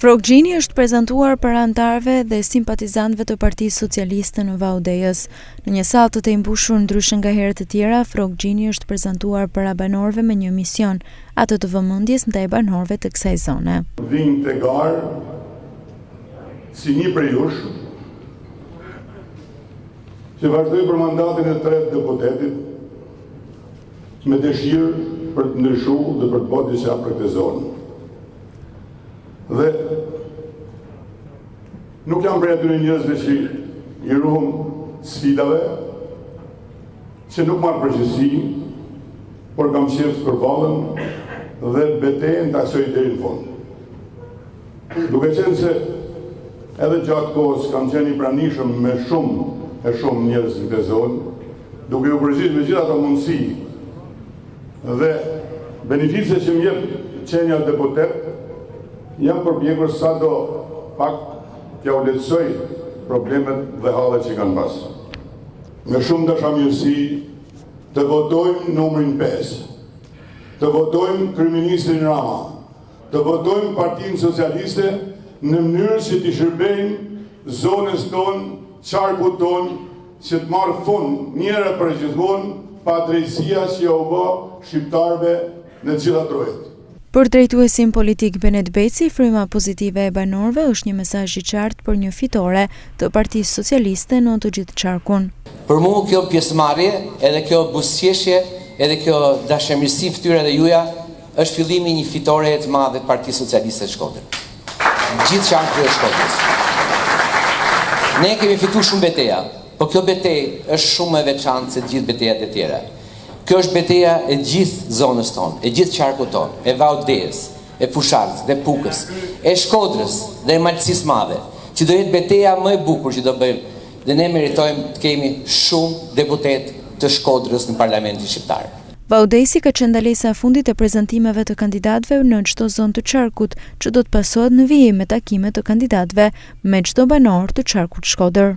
Frokgjini është prezantuar për anëtarëve dhe simpatizantëve të Partisë Socialiste në Vaudejës. Në një sallë të mbushur ndryshe nga herët e tjera, Frokgjini është prezantuar për banorëve me një mision, atë të vëmendjes ndaj banorëve të kësaj zone. Vim të garë si një prej jush që vazhdoj për mandatin e tretë deputetit me dëshirë për të ndryshuar dhe për të bërë diçka për këtë zonë. Dhe nuk jam prej atyre njerëzve që i ruhum sfidave, që nuk marrë përgjegjësi, por kam qef përballën dhe betejën ta aksoj deri në fund. Duke qenë se edhe gjatë kohës kam qenë i pranishëm me shumë njerëz në këtë zonë, duke u përgjigjur me gjitha ato mundësi dhe benefice që më jep qenia deputet, jam përpjekur sa do pak t'ja u lehtësoj problemet dhe hallet që kanë pas. Me shumë dashamirësi të votojmë numrin 5, të votojmë kryeministrin Rama, të votojmë Partinë Socialiste në mënyrë që t'i shërbejmë zonës tonë, qarkut tonë, që të marrë fund njëra për gjithmonë pa drejtësia që ja u bë shqiptarëve në gjitha trojet. Për drejtuesin politik Benet Beci, fryma pozitive e banorëve është një mesazh i qartë për një fitore të Partisë Socialiste në të gjithë qarkun. Për mua kjo pjesëmarrje, edhe kjo buzëqeshje, edhe kjo dashamirësi fytyra dhe juja është fillimi i një fitore të madhe të Partisë Socialiste të Shkodrës. Gjithë qarku e Shkodrës. Ne kemi fituar shumë beteja, por kjo betejë është shumë e veçantë se të gjithë betejat e tjera. Kjo është beteja e gjithë zonës tonë, e gjithë qarkut tonë, e Vaudejës, e Fushatës, dhe Pukës, e Shkodrës dhe e Malësisë Madhe, që do jetë beteja më e bukur që do bëjmë, dhe ne meritojmë të kemi shumë deputet të Shkodrës në Parlamentin shqiptar. Vaudejësi ka qenë ndalesa e fundit e prezantimeve të kandidatëve në çdo zonë të qarkut, që do të pasohet në vijim me takime të kandidatëve me çdo banor të qarkut Shkodër.